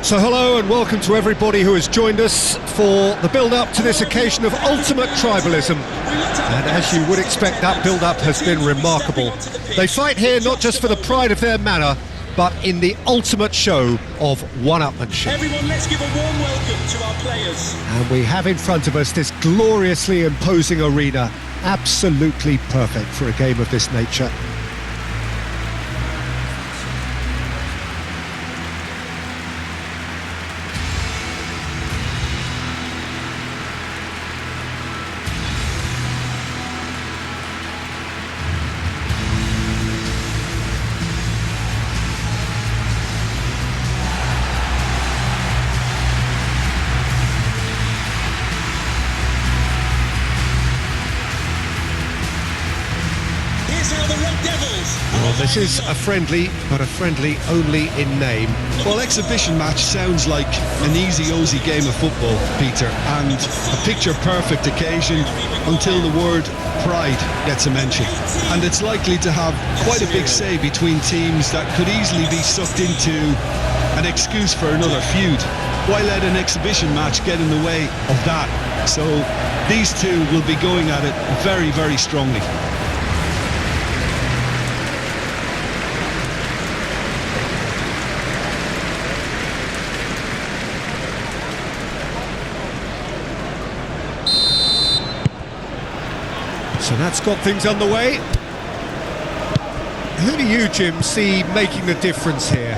So hello and welcome to everybody who has joined us for the build-up to this occasion of ultimate tribalism. And as you would expect, that build-up has been remarkable. They fight here not just for the pride of their manor, but in the ultimate show of one-upmanship. Everyone, let's give a warm welcome to our players. And we have in front of us this gloriously imposing arena, absolutely perfect for a game of this nature. Well, this is a friendly, but a friendly only in name. Well, exhibition match sounds like an easy-ozy game of football, Peter, and a picture-perfect occasion until the word pride gets a mention. And it's likely to have quite a big say between teams that could easily be sucked into an excuse for another feud. Why let an exhibition match get in the way of that? So these two will be going at it very, very strongly. So that's got things underway. Who do you, Jim, see making the difference here?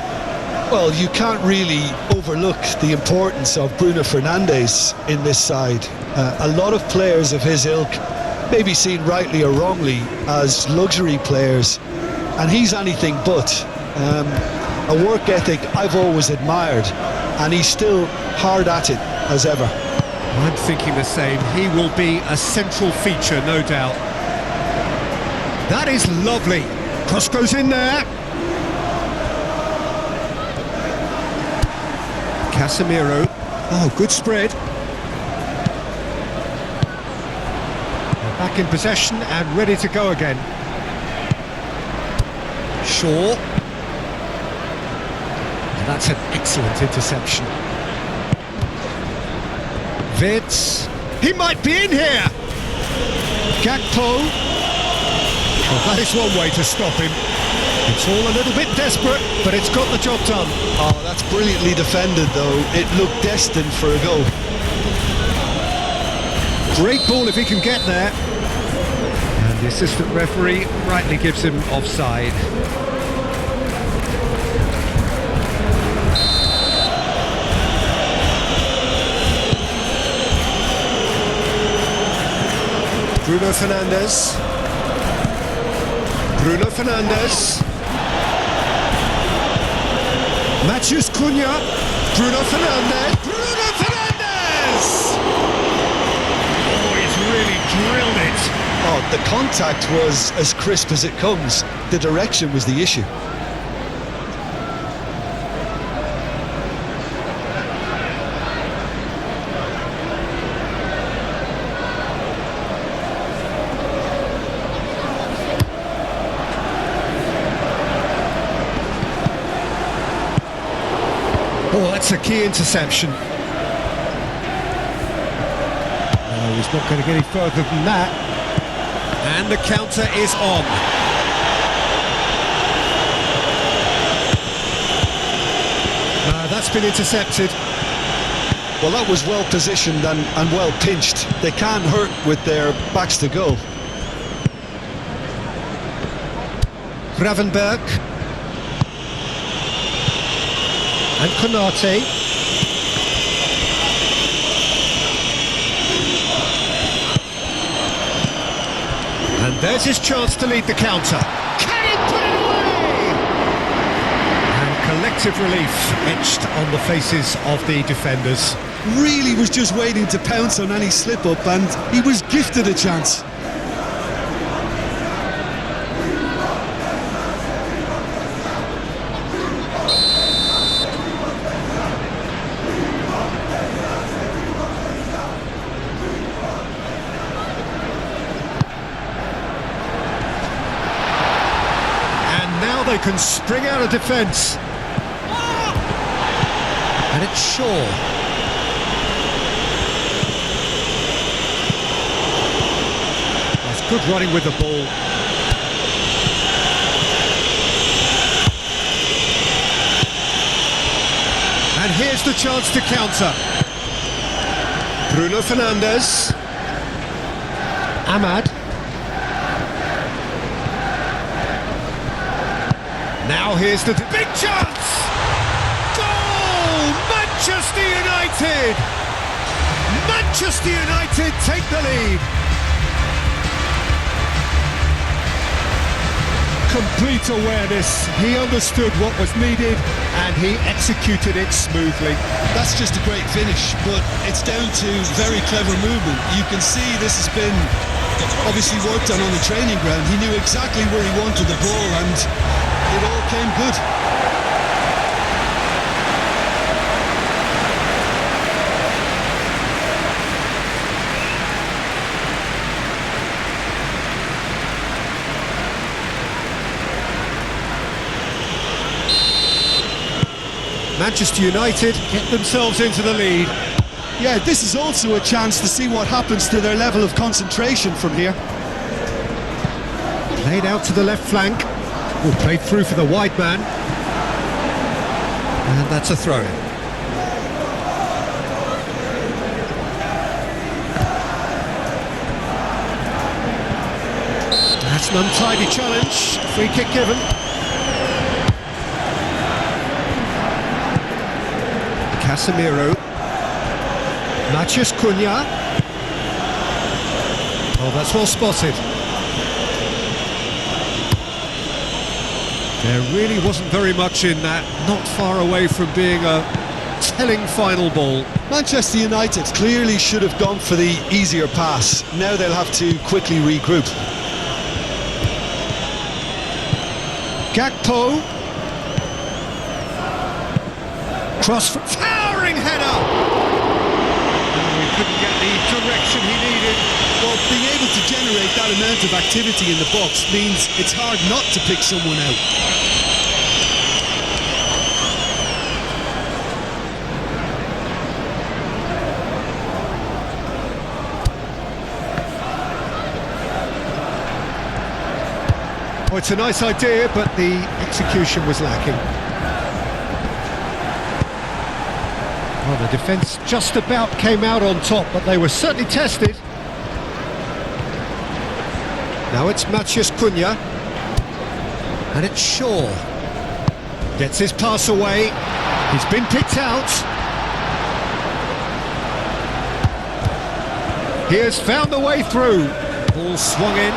Well, you can't really overlook the importance of Bruno Fernandes in this side. A lot of players of his ilk may be seen rightly or wrongly as luxury players, and he's anything but. A work ethic I've always admired, and he's still hard at it as ever. I'm thinking the same. He will be a central feature, no doubt. That is lovely. Cross goes in there. Casemiro. Oh, good spread. They're back in possession and ready to go again. Shaw. And that's an excellent interception. Vids. He might be in here. Gakpo. Well, that is one way to stop him. It's all a little bit desperate, but it's got the job done. Oh, that's brilliantly defended, though. It looked destined for a goal. Great ball if he can get there. And the assistant referee rightly gives him offside. Bruno Fernandes. Bruno Fernandes. Matheus Cunha. Bruno Fernandes. Bruno Fernandes! Oh, he's really drilled it. Oh, the contact was as crisp as it comes. The direction was the issue. Oh, that's a key interception. No, he's not going to get any further than that. And the counter is on. That's been intercepted. Well, that was well positioned and well pinched. They can't hurt with their backs to goal. Gravenberg. And Konate. And there's his chance to lead the counter. Can he put it away? And collective relief etched on the faces of the defenders. Really was just waiting to pounce on any slip-up, and he was gifted a chance. They can spring out of defence. And it's Shaw. That's good running with the ball. And here's the chance to counter. Bruno Fernandes. Ahmad. Now here's the big chance! Goal! Manchester United! Manchester United take the lead. Complete awareness. He understood what was needed and he executed it smoothly. That's just a great finish, but it's down to very clever movement. You can see this has been obviously worked on the training ground. He knew exactly where he wanted the ball and it all came good. Manchester United get themselves into the lead. Yeah, this is also a chance to see what happens to their level of concentration from here. Played out to the left flank. Played through for the wide man. And that's a throw-in. That's an untidy challenge. Free kick given. Casemiro. Matheus Cunha. Oh, that's well spotted. There really wasn't very much in that, not far away from being a telling final ball. Manchester United clearly should have gone for the easier pass. Now they'll have to quickly regroup. Gakpo. Cross for towering header. And we couldn't get the direction he needed. Well, being able to generate that amount of activity in the box means it's hard not to pick someone out. Oh, it's a nice idea, but the execution was lacking. Well, the defence just about came out on top, but they were certainly tested. Now it's Matheus Cunha. And it's Shaw. Gets his pass away. He's been picked out. He has found the way through. Ball swung in.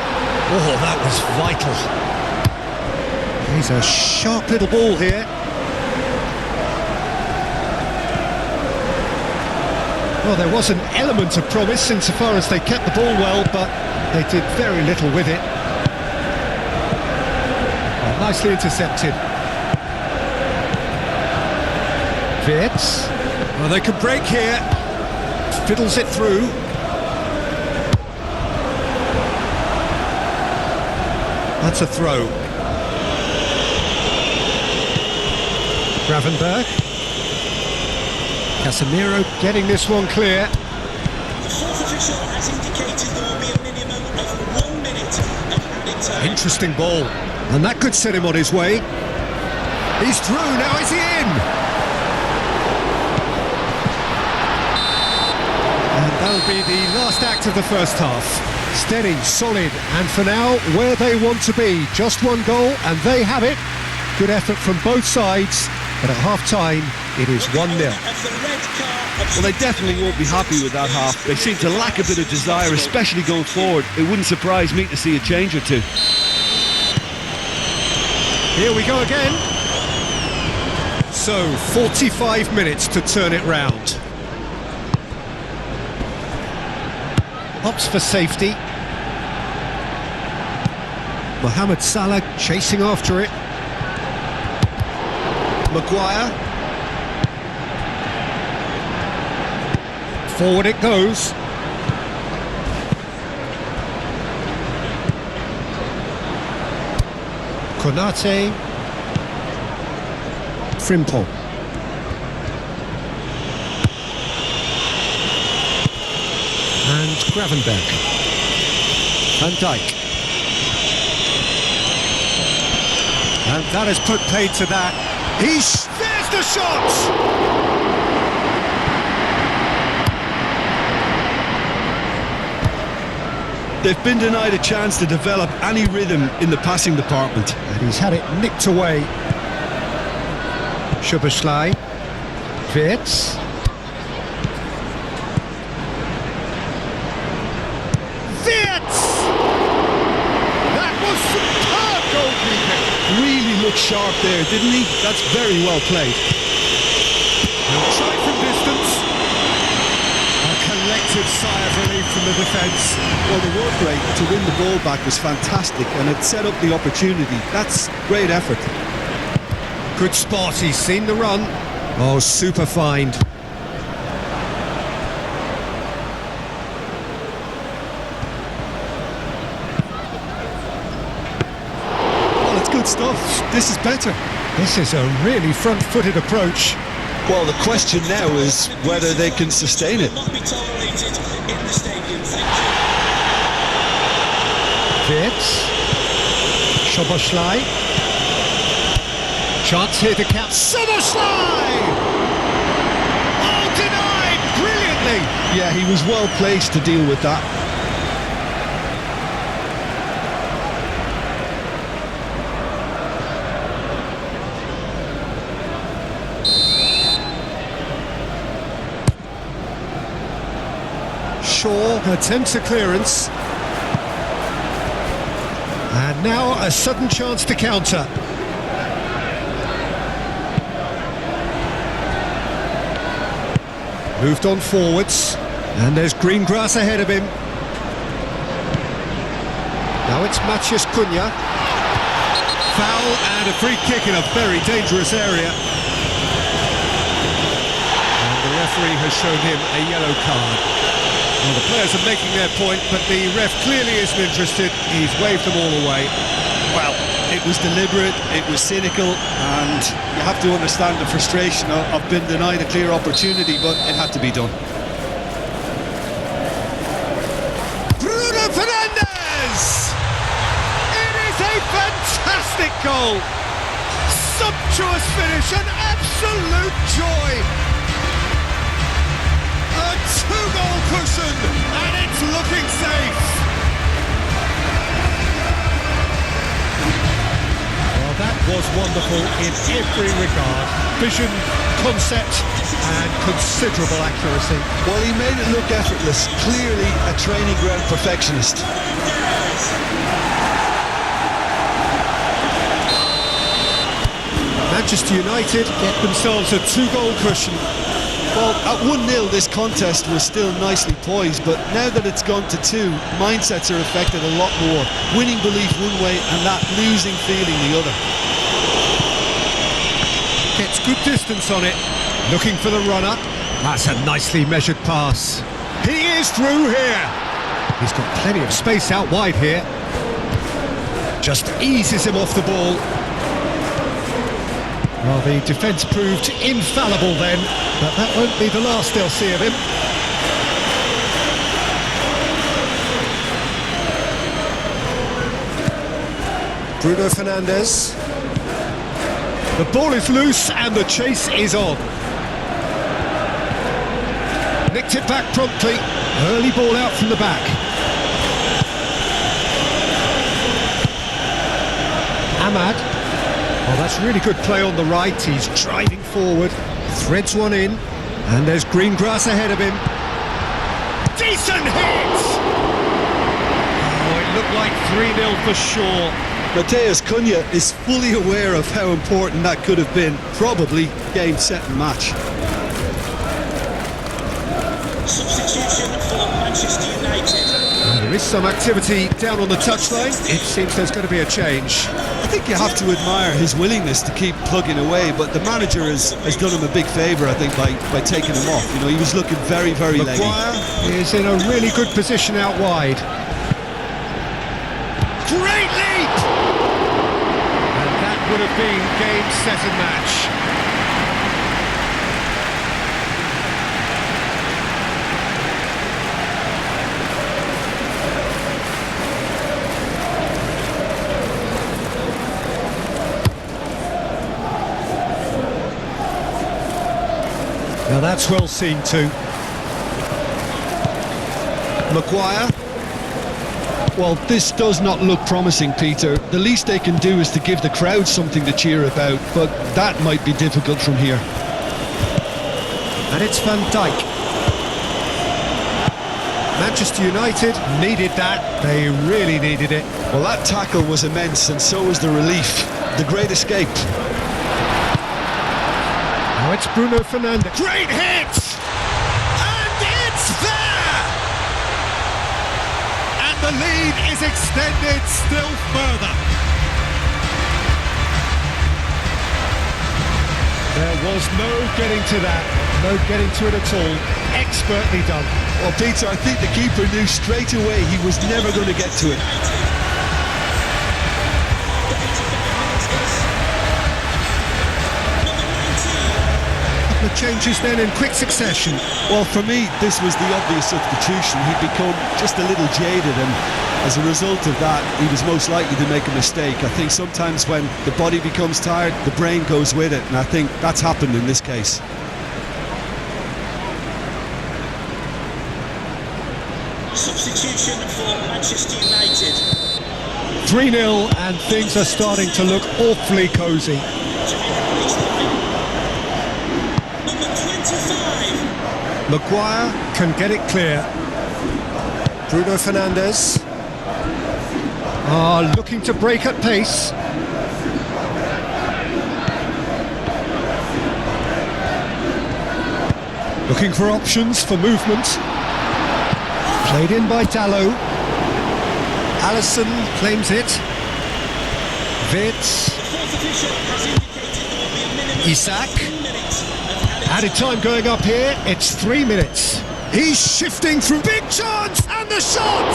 Oh, that was vital. He's a sharp little ball here. Well, there was an element of promise insofar as they kept the ball well, but they did very little with it. Well, nicely intercepted. Wirtz. Well, they can break here. Fiddles it through. That's a throw. Gravenberg. Casemiro getting this one clear. The fourth official has indicated there will be a minimum of 1 minute of added time. Interesting ball. And that could set him on his way. He's through, now is he in? And that'll be the last act of the first half. Steady, solid, and for now, where they want to be. Just one goal, and they have it. Good effort from both sides, but at half-time, it is 1-0. Well, they definitely won't be happy with that half. They seem to lack a bit of desire, especially going forward. It wouldn't surprise me to see a change or two. Here we go again. So, 45 minutes to turn it round. Opts for safety. Mohamed Salah chasing after it. Maguire. Forward it goes. Konate. Frimpong. Gravenberg. Van Dijk. And that has put paid to that. There's the shot! They've been denied a chance to develop any rhythm in the passing department. And he's had it nicked away. Szoboszlai. Wirtz. Wirtz! That was superb goalkeeping. Really looked sharp there, didn't he? That's very well played. Try from distance. A collective sigh of relief from the defence. Well, the work rate to win the ball back was fantastic, and it set up the opportunity. That's great effort. Good spot, he's seen the run. Oh, super find. Well, it's good stuff. This is better. This is a really front-footed approach. Well, the question now is whether they can sustain it. Not be tolerated in the stadium. Thank you. Wirtz. Szoboszlai. Chance here to count. Szoboszlai! Oh, denied brilliantly. Yeah, he was well placed to deal with that. Shaw attempts a clearance. And now a sudden chance to counter. Moved on forwards, and there's green grass ahead of him. Now it's Maciej Cunha. Foul and a free kick in a very dangerous area. And the referee has shown him a yellow card. Well, the players are making their point, but the ref clearly isn't interested. He's waved them all away. Well, it was deliberate, it was cynical, and you have to understand the frustration of being denied a clear opportunity, but it had to be done. Bruno Fernandes! It is a fantastic goal! Sumptuous finish, an absolute joy! A two-goal cushion, and it's looking safe! That was wonderful in every regard. Vision, concept and considerable accuracy. Well, he made it look effortless. Clearly a training ground perfectionist. Manchester United get themselves a two-goal cushion. Well, at 1-0 this contest was still nicely poised, but now that it's gone to 2, mindsets are affected a lot more. Winning belief one way and that losing feeling the other. Gets good distance on it, looking for the runner. That's a nicely measured pass. He is through here. He's got plenty of space out wide here. Just eases him off the ball. Well, the defence proved infallible then, but that won't be the last they'll see of him. Bruno Fernandes. The ball is loose and the chase is on. Nicked it back promptly. Early ball out from the back. Ahmad. Oh, that's really good play on the right. He's driving forward, threads one in, and there's green grass ahead of him. Decent hit! Oh, it looked like 3-0 for sure. Maciej Cunha is fully aware of how important that could have been. Probably game, set and match. Substitution for Manchester United. There is some activity down on the touchline. It seems there's going to be a change. I think you have to admire his willingness to keep plugging away, but the manager has done him a big favour, I think, by taking him off. You know, he was looking very, very leggy. Maguire is in a really good position out wide. Great leap! And that would have been game, set and match. Now that's well seen too. Maguire. Well, this does not look promising, Peter. The least they can do is to give the crowd something to cheer about, but that might be difficult from here. And it's Van Dijk. Manchester United needed that. They really needed it. Well, that tackle was immense, and so was the relief. The great escape. Now it's Bruno Fernandes. Great hit! And it's there! And the lead is extended still further. There was no getting to that. No getting to it at all. Expertly done. Well, Peter, I think the keeper knew straight away he was never going to get to it. The changes then in quick succession. Well, for me, this was the obvious substitution. He'd become just a little jaded, and as a result of that, he was most likely to make a mistake. I think sometimes when the body becomes tired, the brain goes with it, and I think that's happened in this case. Substitution for Manchester United. 3-0 and things are starting to look awfully cosy. Number 25. Maguire can get it clear. Bruno Fernandes looking to break at pace. Looking for options for movement. Played in by Dalot. Alisson claims it. Wits. Isak. Added time going up here. It's 3 minutes. He's shifting through. Big chance and the shot!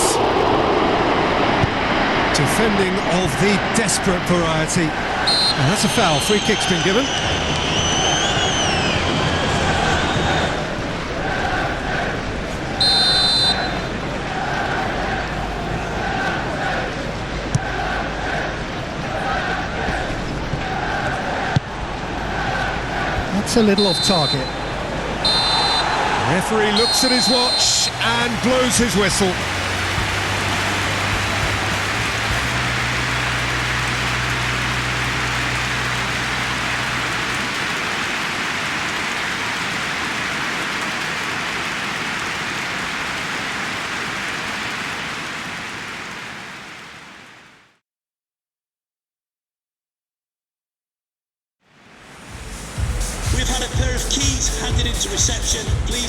Defending of the desperate variety. And that's a foul. Free kick's been given. That's a little off target. The referee looks at his watch and blows his whistle. We've had a pair of keys handed into reception. Please